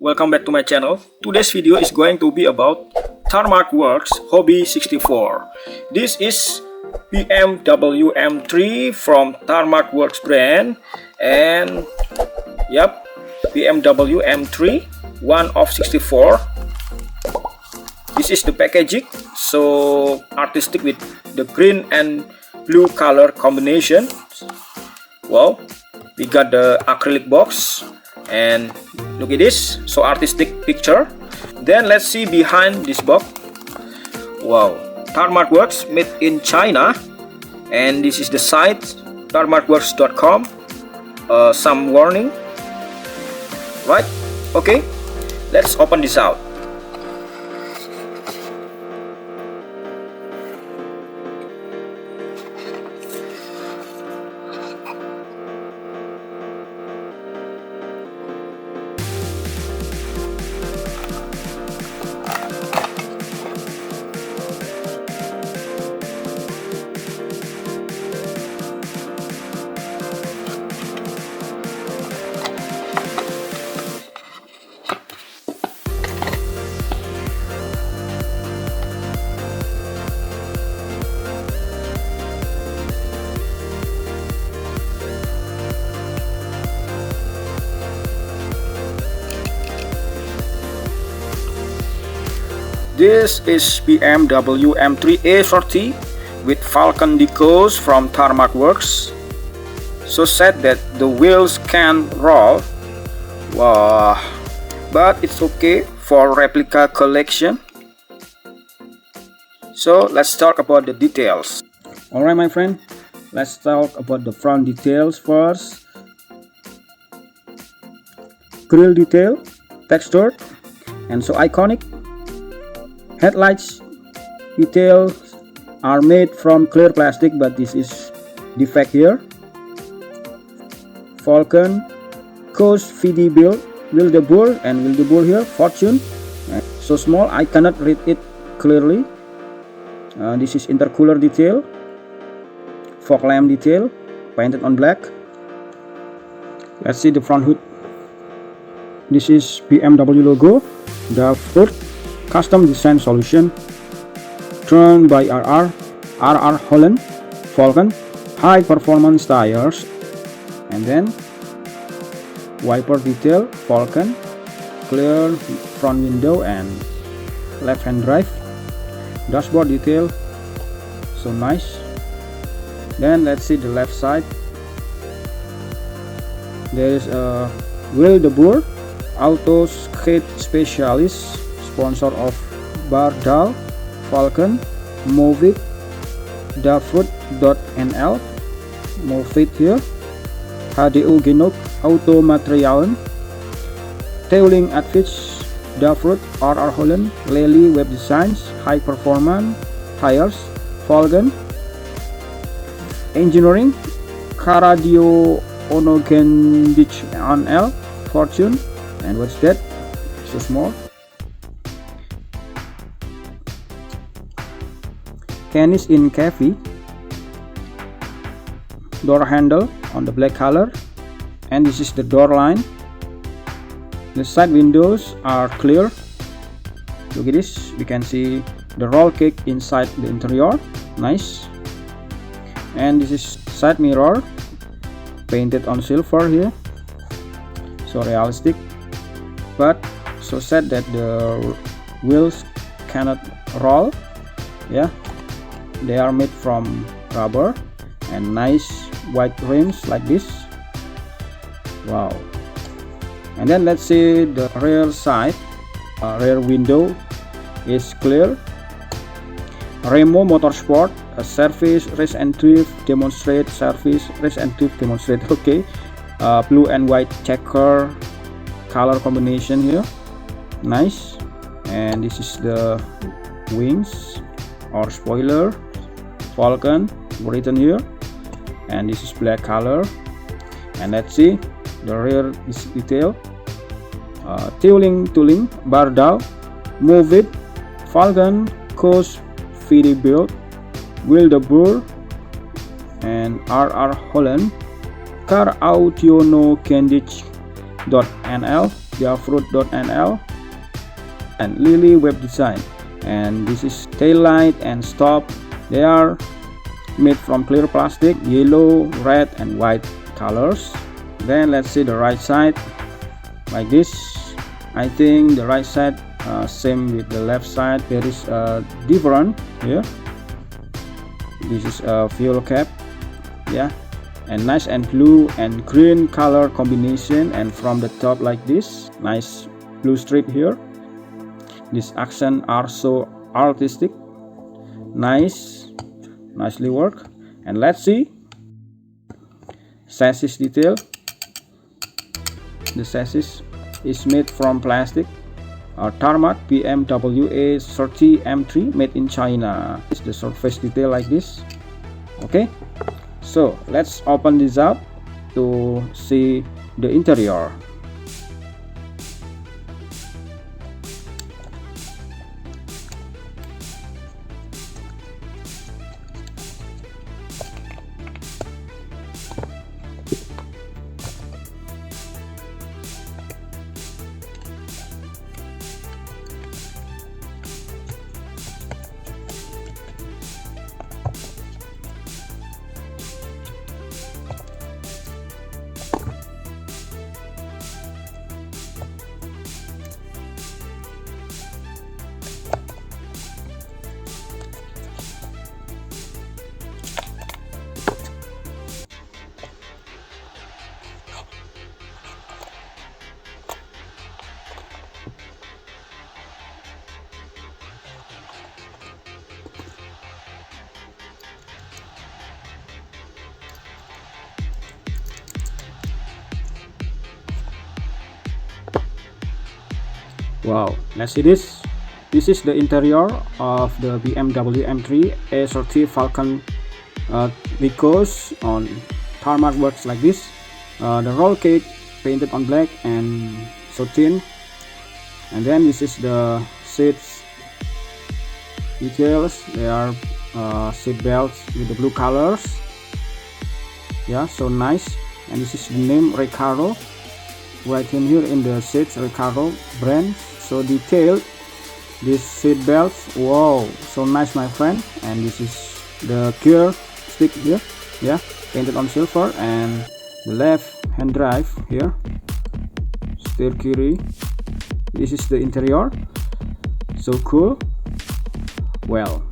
welcome back to my channel. Today's video is going to be about Tarmac Works Hobby 64. This is BMW M3 from Tarmac Works brand, and yep, BMW M3 one of 64. This is the packaging, so artistic with the green and blue color combination. Wow, we got the acrylic box, and look at this, so artistic picture. Then let's see behind this box. Wow, Tarmac Works made in China, and this is the site tarmacworks.com. Some warning, right? Okay, let's open this out. This is BMW M3 E30 with Falken decals from Tarmac Works. So sad that the wheels can roll. Wow, but it's okay for replica collection. So let's talk about the details. Alright my friend, let's talk about the front details first. Grille detail, textured and so iconic. Headlights details are made from clear plastic, but this is defect here. Falken, Coast VD build, Wildeboer and Wildeboer here, Fortune. So small I cannot read it clearly. This is intercooler detail, fog lamp detail, painted on black. Let's see the front hood. This is BMW logo, the hood. Custom design solution, turned by RR Holland, Falken, high performance tires, and then wiper detail, Falken, clear front window and left hand drive, dashboard detail, so nice. Then let's see the left side. There is a Wildeboer Auto Skate Specialist, sponsor of Bardal, Falken, Movit, Dafoot.nl, Movit here, HDU Genok Auto Materialen, Tailing Outfits, Dafoot, RR Holland, Lely Web Designs, High Performance Tires, Falken, Engineering, Karadio Onogendich NL, Fortune, and what's that? So small. Canis in Cafe, door handle on the black color, and this is the door line. The side windows are clear. Look at this, we can see the roll cage inside the interior, nice. And this is side mirror, painted on silver here, so realistic, but so sad that the wheels cannot roll. Yeah, they are made from rubber, and nice white rims like this. Wow. And then let's see the rear side. Rear window is clear. Remmo Motorsport, a service race and drift demonstrate, service race and drift demonstrate. Okay, blue and white checker color combination here, nice. And this is the wings or spoiler, Falken written here, and this is black color. And let's see the rear is detail. Tooling, Bardal, Movit, Falken, Coast VD build, Wildeboer, and RR Holland, Car Autiono Kendich.nl, fruit.nl and Lily web design. And this is tail light and stop. They are made from clear plastic, yellow, red and white colors. Then let's see the right side like this. I think the right side same with the left side. There is a different here. This is a fuel cap, yeah, and nice and blue and green color combination, and from the top like this, nice blue strip here. These accents are so artistic, nicely worked. And let's see chassis detail. The chassis is made from plastic. Tarmac BMW E30 M3 made in China. It's the surface detail like this. Okay, so let's open this up to see the interior. Wow, let's see this. This is the interior of the BMW M3 E30 FALKEN because on Tarmac Works like this. The roll cage painted on black and so thin. And then this is the seats details. They are seat belts with the blue colors. Yeah, so nice. And this is the name Recaro. Right in here in the seats, Recaro brand. So detailed, this seat belts. Wow, so nice, my friend. And this is the gear stick here, yeah, painted on silver. And the left hand drive here, steer kiri. This is the interior, so cool. Well,